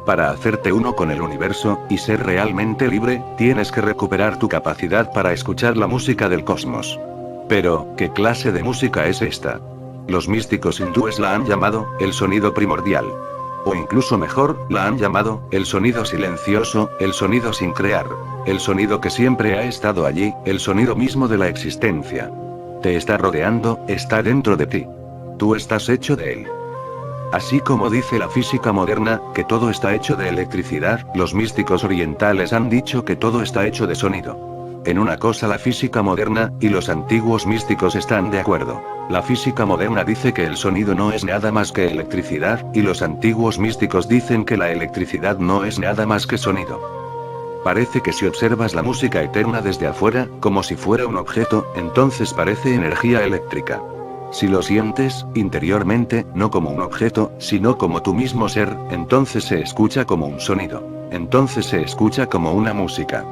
Para hacerte uno con el universo, y ser realmente libre, tienes que recuperar tu capacidad para escuchar la música del cosmos. Pero, ¿qué clase de música es esta? Los místicos hindúes la han llamado, el sonido primordial. O incluso mejor, la han llamado, el sonido silencioso, el sonido sin crear. El sonido que siempre ha estado allí, el sonido mismo de la existencia. Te está rodeando, está dentro de ti. Tú estás hecho de él. Así como dice la física moderna, que todo está hecho de electricidad, los místicos orientales han dicho que todo está hecho de sonido. En una cosa la física moderna, y los antiguos místicos están de acuerdo. La física moderna dice que el sonido no es nada más que electricidad, y los antiguos místicos dicen que la electricidad no es nada más que sonido. Parece que si observas la música eterna desde afuera, como si fuera un objeto, entonces parece energía eléctrica. Si lo sientes, interiormente, no como un objeto, sino como tu mismo ser, entonces se escucha como un sonido. Entonces se escucha como una música.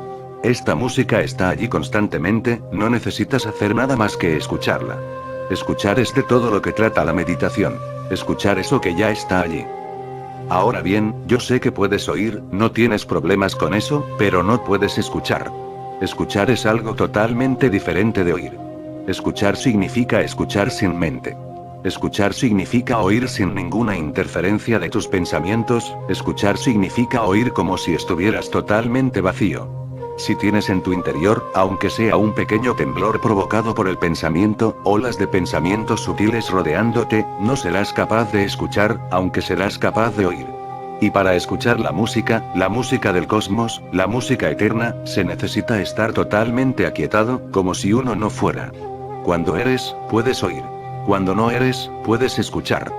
Esta música está allí constantemente, no necesitas hacer nada más que escucharla. Escuchar es de todo lo que trata la meditación. Escuchar eso que ya está allí. Ahora bien, yo sé que puedes oír, no tienes problemas con eso, pero no puedes escuchar. Escuchar es algo totalmente diferente de oír. Escuchar significa escuchar sin mente. Escuchar significa oír sin ninguna interferencia de tus pensamientos, escuchar significa oír como si estuvieras totalmente vacío. Si tienes en tu interior, aunque sea un pequeño temblor provocado por el pensamiento, olas de pensamientos sutiles rodeándote, no serás capaz de escuchar, aunque serás capaz de oír. Y para escuchar la música del cosmos, la música eterna, se necesita estar totalmente aquietado, como si uno no fuera. Cuando eres, puedes oír. Cuando no eres, puedes escuchar.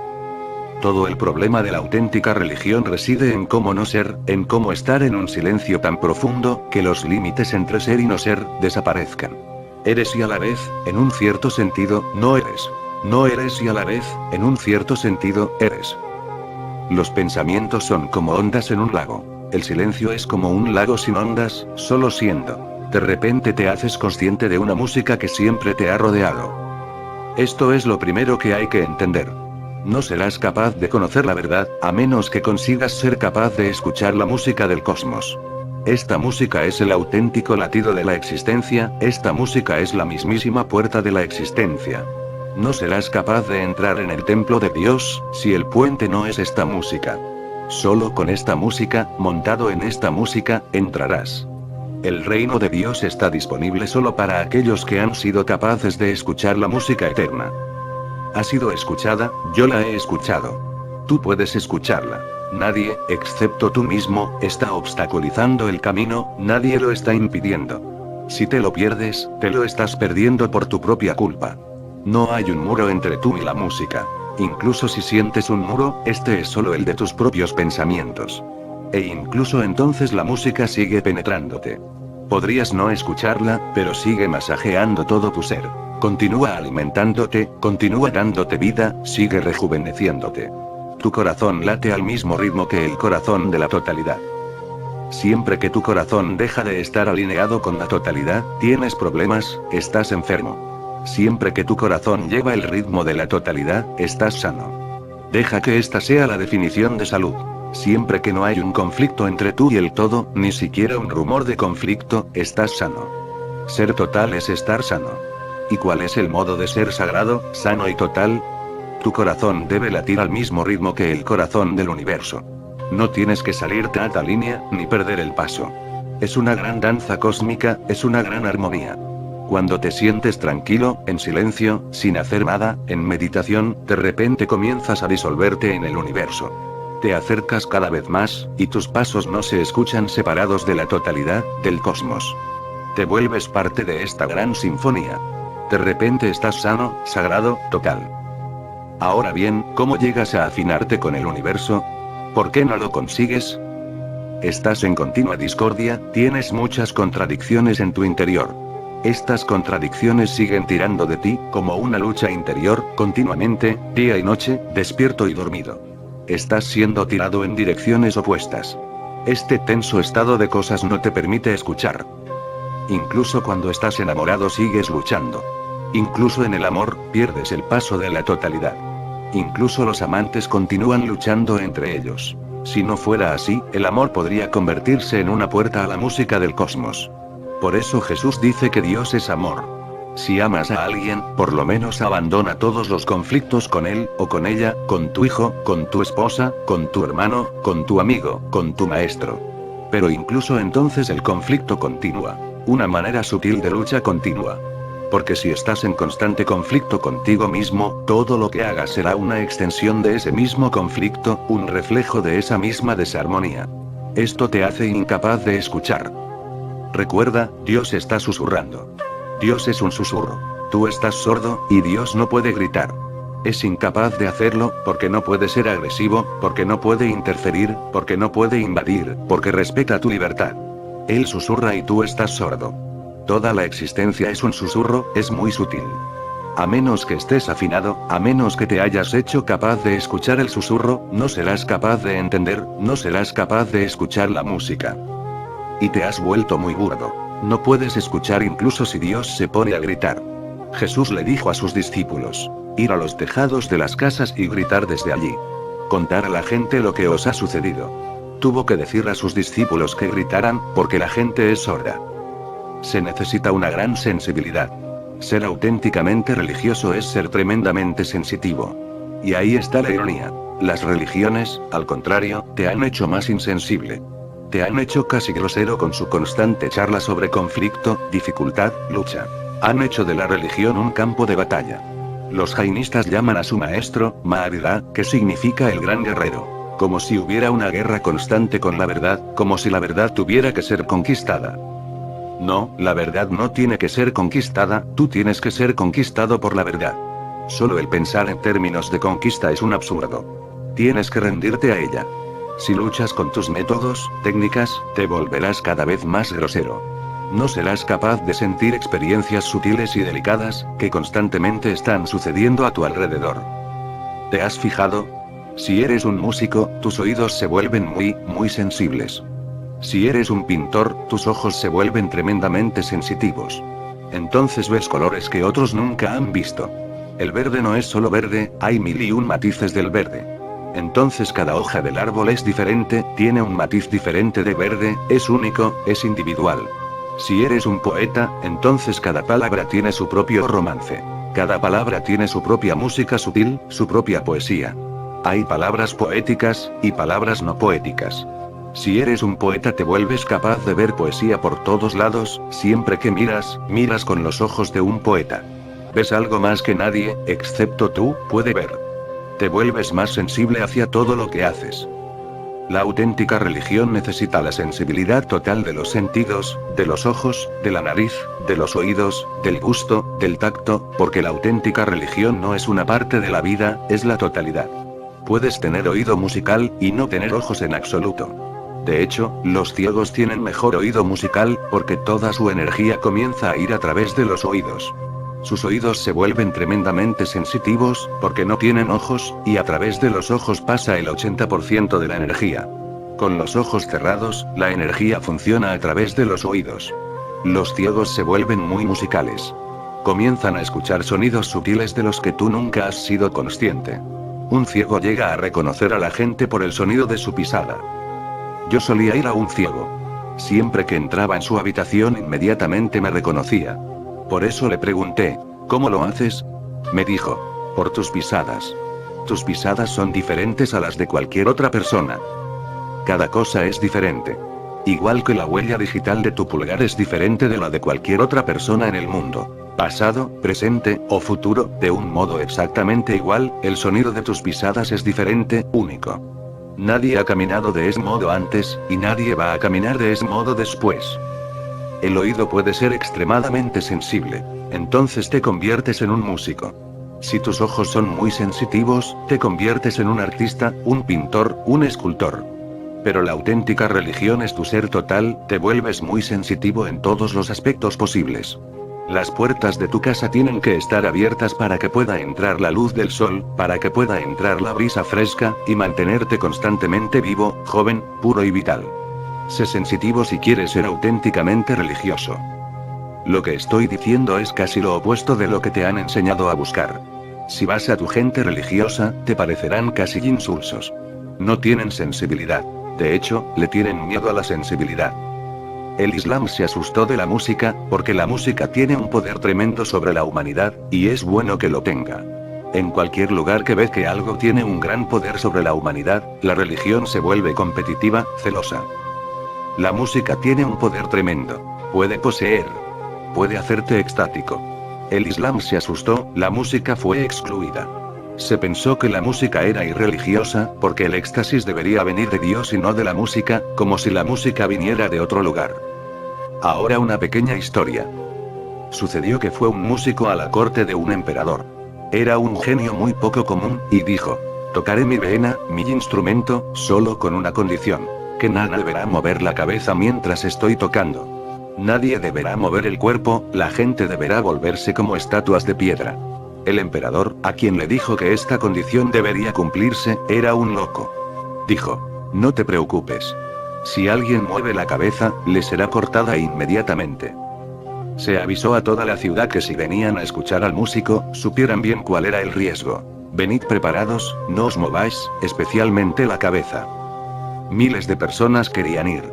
Todo el problema de la auténtica religión reside en cómo no ser, en cómo estar en un silencio tan profundo, que los límites entre ser y no ser, desaparezcan. Eres y a la vez, en un cierto sentido, no eres. No eres y a la vez, en un cierto sentido, eres. Los pensamientos son como ondas en un lago. El silencio es como un lago sin ondas, solo siendo. De repente te haces consciente de una música que siempre te ha rodeado. Esto es lo primero que hay que entender. No serás capaz de conocer la verdad, a menos que consigas ser capaz de escuchar la música del cosmos. Esta música es el auténtico latido de la existencia, esta música es la mismísima puerta de la existencia. No serás capaz de entrar en el templo de Dios, si el puente no es esta música. Solo con esta música, montado en esta música, entrarás. El reino de Dios está disponible solo para aquellos que han sido capaces de escuchar la música eterna. Ha sido escuchada, yo la he escuchado. Tú puedes escucharla. Nadie, excepto tú mismo, está obstaculizando el camino, nadie lo está impidiendo. Si te lo pierdes, te lo estás perdiendo por tu propia culpa. No hay un muro entre tú y la música. Incluso si sientes un muro, este es solo el de tus propios pensamientos. E incluso entonces la música sigue penetrándote. Podrías no escucharla, pero sigue masajeando todo tu ser. Continúa alimentándote, continúa dándote vida, sigue rejuveneciéndote. Tu corazón late al mismo ritmo que el corazón de la totalidad. Siempre que tu corazón deja de estar alineado con la totalidad, tienes problemas, estás enfermo. Siempre que tu corazón lleva el ritmo de la totalidad, estás sano. Deja que esta sea la definición de salud. Siempre que no hay un conflicto entre tú y el todo, ni siquiera un rumor de conflicto, estás sano. Ser total es estar sano. ¿Y cuál es el modo de ser sagrado, sano y total? Tu corazón debe latir al mismo ritmo que el corazón del universo. No tienes que salirte a esta línea, ni perder el paso. Es una gran danza cósmica, es una gran armonía. Cuando te sientes tranquilo, en silencio, sin hacer nada, en meditación, de repente comienzas a disolverte en el universo. Te acercas cada vez más, y tus pasos no se escuchan separados de la totalidad, del cosmos. Te vuelves parte de esta gran sinfonía. De repente estás sano, sagrado, total. Ahora bien, ¿cómo llegas a afinarte con el universo? ¿Por qué no lo consigues? Estás en continua discordia, tienes muchas contradicciones en tu interior. Estas contradicciones siguen tirando de ti, como una lucha interior, continuamente, día y noche, despierto y dormido. Estás siendo tirado en direcciones opuestas. Este tenso estado de cosas no te permite escuchar. Incluso cuando estás enamorado sigues luchando. Incluso en el amor, pierdes el paso de la totalidad. Incluso los amantes continúan luchando entre ellos. Si no fuera así, el amor podría convertirse en una puerta a la música del cosmos. Por eso Jesús dice que Dios es amor. Si amas a alguien, por lo menos abandona todos los conflictos con él, o con ella, con tu hijo, con tu esposa, con tu hermano, con tu amigo, con tu maestro. Pero incluso entonces el conflicto continúa. Una manera sutil de lucha continua. Porque si estás en constante conflicto contigo mismo, todo lo que hagas será una extensión de ese mismo conflicto, un reflejo de esa misma desarmonía. Esto te hace incapaz de escuchar. Recuerda, Dios está susurrando. Dios es un susurro. Tú estás sordo, y Dios no puede gritar. Es incapaz de hacerlo, porque no puede ser agresivo, porque no puede interferir, porque no puede invadir, porque respeta tu libertad. Él susurra y tú estás sordo. Toda la existencia es un susurro, es muy sutil. A menos que estés afinado, a menos que te hayas hecho capaz de escuchar el susurro, no serás capaz de entender, no serás capaz de escuchar la música. Y te has vuelto muy burdo. No puedes escuchar incluso si Dios se pone a gritar. Jesús le dijo a sus discípulos: ir a los tejados de las casas y gritar desde allí. Contar a la gente lo que os ha sucedido. Tuvo que decir a sus discípulos que gritaran, porque la gente es sorda. Se necesita una gran sensibilidad. Ser auténticamente religioso es ser tremendamente sensitivo. Y ahí está la ironía. Las religiones, al contrario, te han hecho más insensible. Te han hecho casi grosero con su constante charla sobre conflicto, dificultad, lucha. Han hecho de la religión un campo de batalla. Los jainistas llaman a su maestro, Maharira, que significa el gran guerrero. Como si hubiera una guerra constante con la verdad, como si la verdad tuviera que ser conquistada. No, la verdad no tiene que ser conquistada, tú tienes que ser conquistado por la verdad. Solo el pensar en términos de conquista es un absurdo. Tienes que rendirte a ella. Si luchas con tus métodos, técnicas, te volverás cada vez más grosero. No serás capaz de sentir experiencias sutiles y delicadas, que constantemente están sucediendo a tu alrededor. ¿Te has fijado? Si eres un músico, tus oídos se vuelven muy sensibles. Si eres un pintor, tus ojos se vuelven tremendamente sensitivos. Entonces ves colores que otros nunca han visto. El verde no es solo verde, hay 1001 matices del verde. Entonces cada hoja del árbol es diferente, tiene un matiz diferente de verde, es único, es individual. Si eres un poeta, entonces cada palabra tiene su propio romance. Cada palabra tiene su propia música sutil, su propia poesía. Hay palabras poéticas, y palabras no poéticas. Si eres un poeta te vuelves capaz de ver poesía por todos lados, siempre que miras con los ojos de un poeta. Ves algo más que nadie, excepto tú, puede ver. Te vuelves más sensible hacia todo lo que haces. La auténtica religión necesita la sensibilidad total de los sentidos, de los ojos, de la nariz, de los oídos, del gusto, del tacto, porque la auténtica religión no es una parte de la vida, es la totalidad. Puedes tener oído musical, y no tener ojos en absoluto. De hecho, los ciegos tienen mejor oído musical, porque toda su energía comienza a ir a través de los oídos. Sus oídos se vuelven tremendamente sensitivos, porque no tienen ojos, y a través de los ojos pasa el 80% de la energía. Con los ojos cerrados, la energía funciona a través de los oídos. Los ciegos se vuelven muy musicales. Comienzan a escuchar sonidos sutiles de los que tú nunca has sido consciente. Un ciego llega a reconocer a la gente por el sonido de su pisada. Yo solía ir a un ciego. Siempre que entraba en su habitación inmediatamente me reconocía. Por eso le pregunté, ¿cómo lo haces? Me dijo, por tus pisadas. Tus pisadas son diferentes a las de cualquier otra persona. Cada cosa es diferente. Igual que la huella digital de tu pulgar es diferente de la de cualquier otra persona en el mundo. Pasado, presente, o futuro, de un modo exactamente igual, el sonido de tus pisadas es diferente, único. Nadie ha caminado de ese modo antes, y nadie va a caminar de ese modo después. El oído puede ser extremadamente sensible. Entonces te conviertes en un músico. Si tus ojos son muy sensitivos, te conviertes en un artista, un pintor, un escultor. Pero la auténtica religión es tu ser total, te vuelves muy sensitivo en todos los aspectos posibles. Las puertas de tu casa tienen que estar abiertas para que pueda entrar la luz del sol, para que pueda entrar la brisa fresca, y mantenerte constantemente vivo, joven, puro y vital. Sé sensitivo si quieres ser auténticamente religioso. Lo que estoy diciendo es casi lo opuesto de lo que te han enseñado a buscar. Si vas a tu gente religiosa, te parecerán casi insulsos. No tienen sensibilidad. De hecho, le tienen miedo a la sensibilidad. El Islam se asustó de la música, porque la música tiene un poder tremendo sobre la humanidad, y es bueno que lo tenga. En cualquier lugar que ve que algo tiene un gran poder sobre la humanidad, la religión se vuelve competitiva, celosa. La música tiene un poder tremendo. Puede poseer. Puede hacerte extático. El Islam se asustó, la música fue excluida. Se pensó que la música era irreligiosa, porque el éxtasis debería venir de Dios y no de la música, como si la música viniera de otro lugar. Ahora una pequeña historia. Sucedió que fue un músico a la corte de un emperador. Era un genio muy poco común, y dijo: tocaré mi vena, mi instrumento, solo con una condición. Que nadie deberá mover la cabeza mientras estoy tocando. Nadie deberá mover el cuerpo, la gente deberá volverse como estatuas de piedra. El emperador, a quien le dijo que esta condición debería cumplirse, era un loco. Dijo: no te preocupes. Si alguien mueve la cabeza, le será cortada inmediatamente. Se avisó a toda la ciudad que si venían a escuchar al músico, supieran bien cuál era el riesgo. Venid preparados, no os mováis, especialmente la cabeza. Miles de personas querían ir.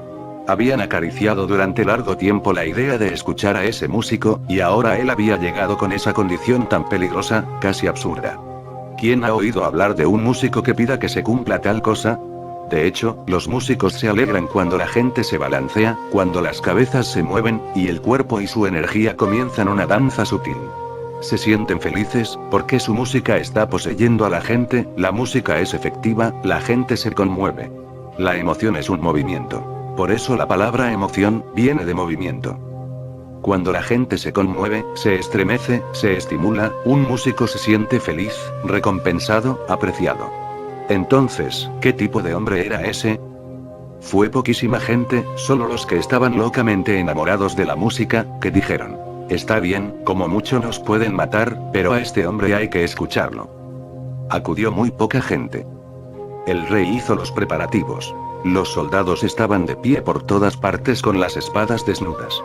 Habían acariciado durante largo tiempo la idea de escuchar a ese músico, y ahora él había llegado con esa condición tan peligrosa, casi absurda. ¿Quién ha oído hablar de un músico que pida que se cumpla tal cosa? De hecho, los músicos se alegran cuando la gente se balancea, cuando las cabezas se mueven, y el cuerpo y su energía comienzan una danza sutil. Se sienten felices, porque su música está poseyendo a la gente, la música es efectiva, la gente se conmueve. La emoción es un movimiento. Por eso la palabra emoción, viene de movimiento. Cuando la gente se conmueve, se estremece, se estimula, un músico se siente feliz, recompensado, apreciado. Entonces, ¿qué tipo de hombre era ese? Fue poquísima gente, solo los que estaban locamente enamorados de la música, que dijeron: está bien, como mucho nos pueden matar, pero a este hombre hay que escucharlo. Acudió muy poca gente. El rey hizo los preparativos. Los soldados estaban de pie por todas partes con las espadas desnudas.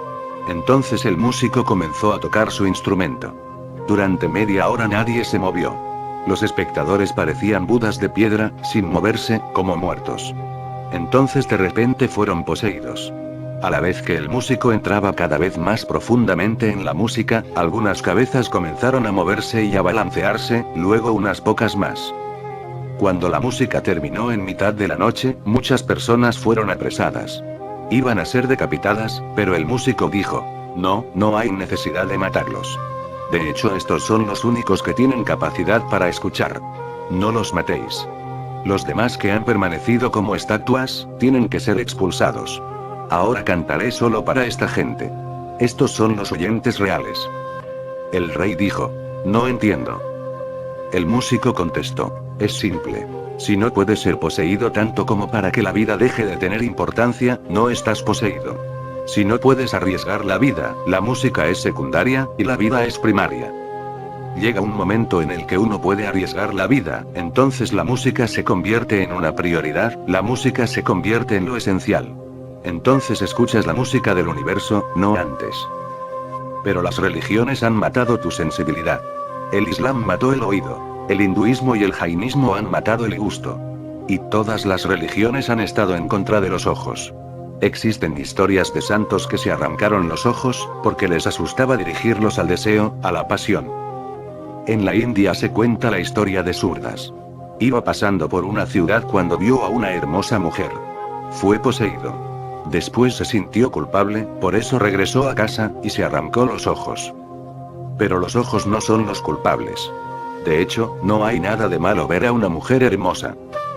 Entonces el músico comenzó a tocar su instrumento. Durante media hora nadie se movió. Los espectadores parecían budas de piedra, sin moverse, como muertos. Entonces de repente fueron poseídos. A la vez que el músico entraba cada vez más profundamente en la música, algunas cabezas comenzaron a moverse y a balancearse, luego unas pocas más. Cuando la música terminó en mitad de la noche, muchas personas fueron apresadas. Iban a ser decapitadas, pero el músico dijo: no, no hay necesidad de matarlos. De hecho, estos son los únicos que tienen capacidad para escuchar. No los matéis. Los demás que han permanecido como estatuas, tienen que ser expulsados. Ahora cantaré solo para esta gente. Estos son los oyentes reales. El rey dijo: no entiendo. El músico contestó: es simple. Si no puedes ser poseído tanto como para que la vida deje de tener importancia, no estás poseído. Si no puedes arriesgar la vida, la música es secundaria, y la vida es primaria. Llega un momento en el que uno puede arriesgar la vida, entonces la música se convierte en una prioridad, la música se convierte en lo esencial. Entonces escuchas la música del universo, no antes. Pero las religiones han matado tu sensibilidad. El Islam mató el oído. El hinduismo y el jainismo han matado el gusto. Y todas las religiones han estado en contra de los ojos. Existen historias de santos que se arrancaron los ojos, porque les asustaba dirigirlos al deseo, a la pasión. En la India se cuenta la historia de Surdas. Iba pasando por una ciudad cuando vio a una hermosa mujer. Fue poseído. Después se sintió culpable, por eso regresó a casa, y se arrancó los ojos. Pero los ojos no son los culpables. De hecho, no hay nada de malo ver a una mujer hermosa.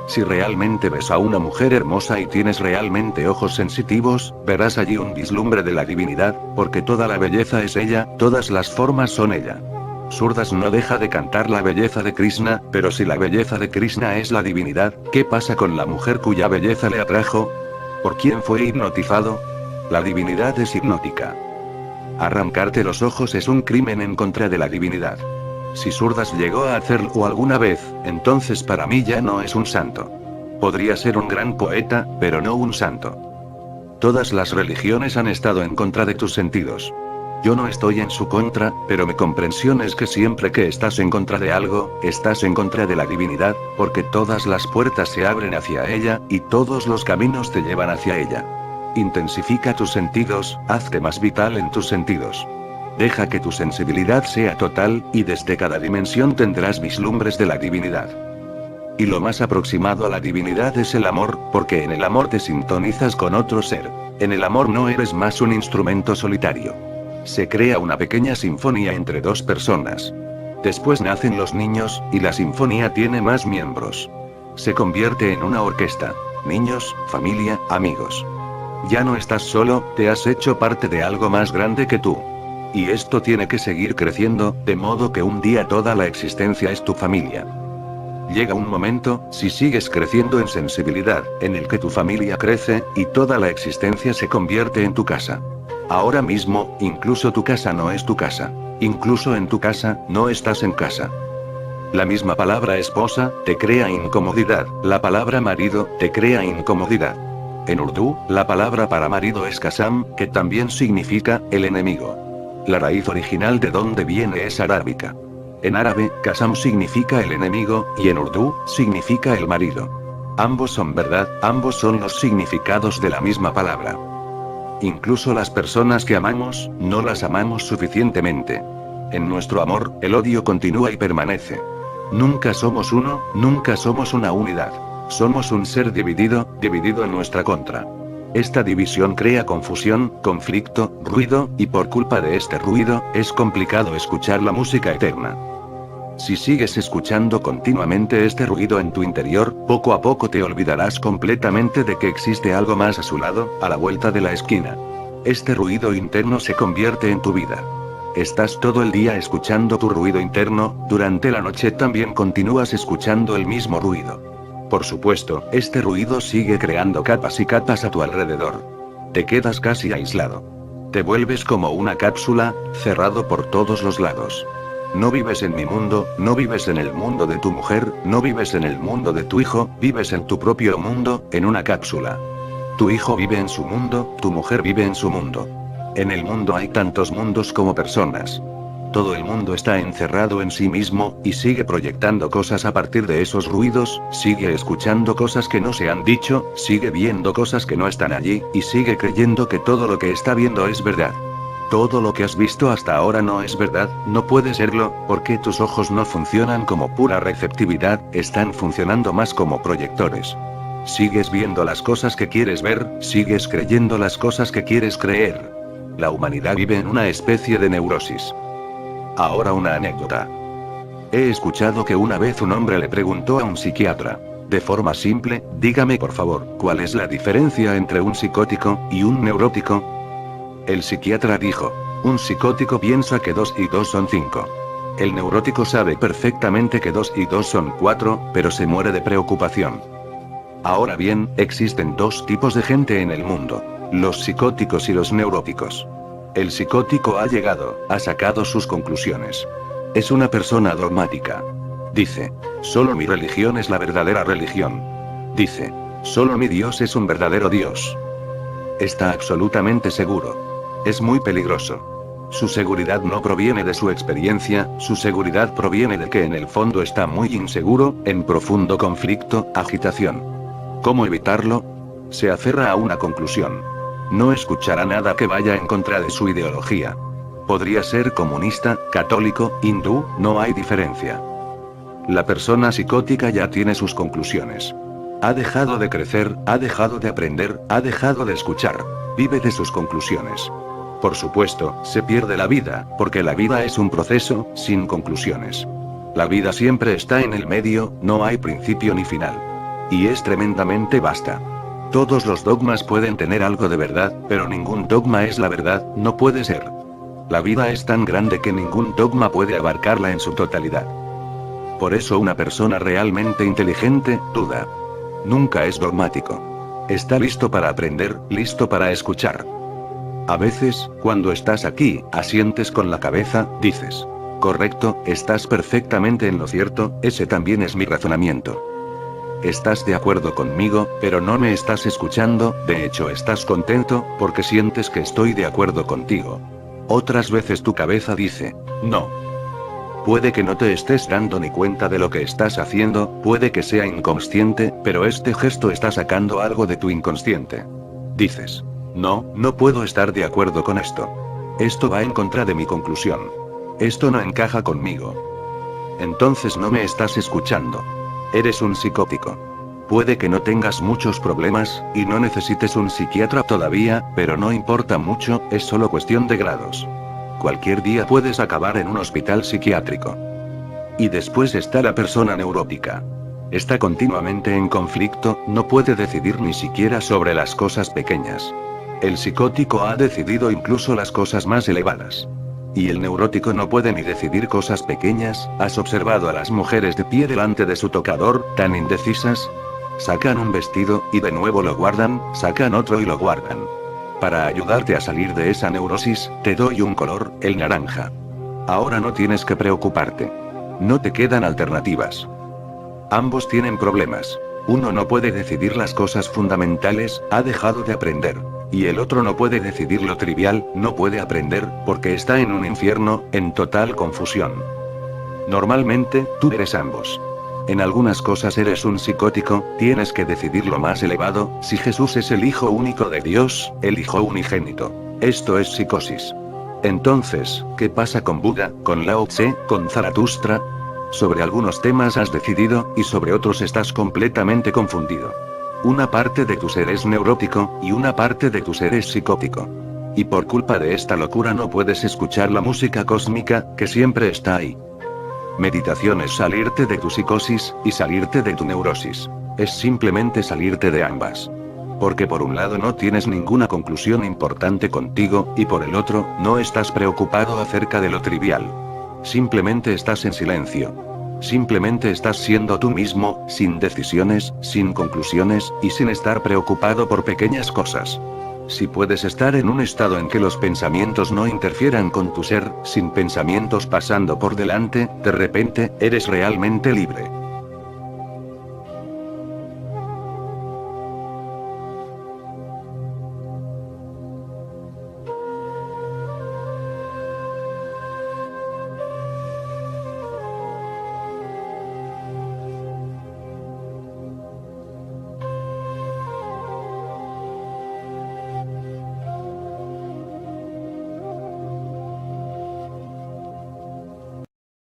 Si realmente ves a una mujer hermosa y tienes realmente ojos sensitivos, verás allí un vislumbre de la divinidad, porque toda la belleza es ella, todas las formas son ella. Surdas no deja de cantar la belleza de Krishna, pero si la belleza de Krishna es la divinidad, ¿qué pasa con la mujer cuya belleza le atrajo? ¿Por quién fue hipnotizado? La divinidad es hipnótica. Arrancarte los ojos es un crimen en contra de la divinidad. Si Surdas llegó a hacerlo alguna vez, entonces para mí ya no es un santo. Podría ser un gran poeta, pero no un santo. Todas las religiones han estado en contra de tus sentidos. Yo no estoy en su contra, pero mi comprensión es que siempre que estás en contra de algo, estás en contra de la divinidad, porque todas las puertas se abren hacia ella, y todos los caminos te llevan hacia ella. Intensifica tus sentidos, hazte más vital en tus sentidos. Deja que tu sensibilidad sea total, y desde cada dimensión tendrás vislumbres de la divinidad. Y lo más aproximado a la divinidad es el amor, porque en el amor te sintonizas con otro ser. En el amor no eres más un instrumento solitario. Se crea una pequeña sinfonía entre dos personas. Después nacen los niños, y la sinfonía tiene más miembros. Se convierte en una orquesta. Niños, familia, amigos. Ya no estás solo, te has hecho parte de algo más grande que tú. Y esto tiene que seguir creciendo, de modo que un día toda la existencia es tu familia. Llega un momento, si sigues creciendo en sensibilidad, en el que tu familia crece, y toda la existencia se convierte en tu casa. Ahora mismo, incluso tu casa no es tu casa. Incluso en tu casa, no estás en casa. La misma palabra esposa, te crea incomodidad, la palabra marido, te crea incomodidad. En Urdu, la palabra para marido es Qasam, que también significa, el enemigo. La raíz original de donde viene es arábica. En árabe, Qasam significa el enemigo, y en Urdu, significa el marido. Ambos son verdad, ambos son los significados de la misma palabra. Incluso las personas que amamos, no las amamos suficientemente. En nuestro amor, el odio continúa y permanece. Nunca somos uno, nunca somos una unidad. Somos un ser dividido, dividido en nuestra contra. Esta división crea confusión, conflicto, ruido, y por culpa de este ruido, es complicado escuchar la música eterna. Si sigues escuchando continuamente este ruido en tu interior, poco a poco te olvidarás completamente de que existe algo más a su lado, a la vuelta de la esquina. Este ruido interno se convierte en tu vida. Estás todo el día escuchando tu ruido interno, durante la noche también continúas escuchando el mismo ruido. Por supuesto, este ruido sigue creando capas y capas a tu alrededor. Te quedas casi aislado. Te vuelves como una cápsula, cerrado por todos los lados. No vives en mi mundo, no vives en el mundo de tu mujer, no vives en el mundo de tu hijo, vives en tu propio mundo, en una cápsula. Tu hijo vive en su mundo, tu mujer vive en su mundo. En el mundo hay tantos mundos como personas. Todo el mundo está encerrado en sí mismo, y sigue proyectando cosas a partir de esos ruidos, sigue escuchando cosas que no se han dicho, sigue viendo cosas que no están allí, y sigue creyendo que todo lo que está viendo es verdad. Todo lo que has visto hasta ahora no es verdad, no puede serlo, porque tus ojos no funcionan como pura receptividad, están funcionando más como proyectores. Sigues viendo las cosas que quieres ver, sigues creyendo las cosas que quieres creer. La humanidad vive en una especie de neurosis. Ahora una anécdota. He escuchado que una vez un hombre le preguntó a un psiquiatra, de forma simple, dígame por favor, ¿cuál es la diferencia entre un psicótico y un neurótico? El psiquiatra dijo, un psicótico piensa que 2 y 2 son 5. El neurótico sabe perfectamente que 2 y 2 son 4, pero se muere de preocupación. Ahora bien, existen dos tipos de gente en el mundo, los psicóticos y los neuróticos. El psicótico ha llegado, ha sacado sus conclusiones. Es una persona dogmática. Dice, solo mi religión es la verdadera religión. Dice, solo mi Dios es un verdadero Dios. Está absolutamente seguro. Es muy peligroso. Su seguridad no proviene de su experiencia, su seguridad proviene de que en el fondo está muy inseguro, en profundo conflicto, agitación. ¿Cómo evitarlo? Se aferra a una conclusión. No escuchará nada que vaya en contra de su ideología. Podría ser comunista, católico, hindú, no hay diferencia. La persona psicótica ya tiene sus conclusiones. Ha dejado de crecer, ha dejado de aprender, ha dejado de escuchar. Vive de sus conclusiones. Por supuesto, se pierde la vida, porque la vida es un proceso, sin conclusiones. La vida siempre está en el medio, no hay principio ni final. Y es tremendamente vasta. Todos los dogmas pueden tener algo de verdad, pero ningún dogma es la verdad, no puede ser. La vida es tan grande que ningún dogma puede abarcarla en su totalidad. Por eso una persona realmente inteligente, duda. Nunca es dogmático. Está listo para aprender, listo para escuchar. A veces, cuando estás aquí, asientes con la cabeza, dices, correcto, estás perfectamente en lo cierto, ese también es mi razonamiento. Estás de acuerdo conmigo, pero no me estás escuchando, de hecho estás contento, porque sientes que estoy de acuerdo contigo. Otras veces tu cabeza dice, no. Puede que no te estés dando ni cuenta de lo que estás haciendo, puede que sea inconsciente, pero este gesto está sacando algo de tu inconsciente. Dices, no, no puedo estar de acuerdo con esto. Esto va en contra de mi conclusión. Esto no encaja conmigo. Entonces no me estás escuchando. Eres un psicótico. Puede que no tengas muchos problemas, y no necesites un psiquiatra todavía, pero no importa mucho, es solo cuestión de grados. Cualquier día puedes acabar en un hospital psiquiátrico. Y después está la persona neurótica. Está continuamente en conflicto, no puede decidir ni siquiera sobre las cosas pequeñas. El psicótico ha decidido incluso las cosas más elevadas. Y el neurótico no puede ni decidir cosas pequeñas. ¿Has observado a las mujeres de pie delante de su tocador, tan indecisas? Sacan un vestido, y de nuevo lo guardan, sacan otro y lo guardan. Para ayudarte a salir de esa neurosis, te doy un color, el naranja. Ahora no tienes que preocuparte. No te quedan alternativas. Ambos tienen problemas. Uno no puede decidir las cosas fundamentales, ha dejado de aprender. Y el otro no puede decidir lo trivial, no puede aprender, porque está en un infierno, en total confusión. Normalmente, tú eres ambos. En algunas cosas eres un psicótico, tienes que decidir lo más elevado, si Jesús es el Hijo único de Dios, el Hijo unigénito. Esto es psicosis. Entonces, ¿qué pasa con Buda, con Lao Tse, con Zaratustra? Sobre algunos temas has decidido, y sobre otros estás completamente confundido. Una parte de tu ser es neurótico, y una parte de tu ser es psicótico. Y por culpa de esta locura no puedes escuchar la música cósmica, que siempre está ahí. Meditación es salirte de tu psicosis, y salirte de tu neurosis. Es simplemente salirte de ambas. Porque por un lado no tienes ninguna conclusión importante contigo, y por el otro, no estás preocupado acerca de lo trivial. Simplemente estás en silencio. Simplemente estás siendo tú mismo, sin decisiones, sin conclusiones, y sin estar preocupado por pequeñas cosas. Si puedes estar en un estado en que los pensamientos no interfieran con tu ser, sin pensamientos pasando por delante, de repente, eres realmente libre.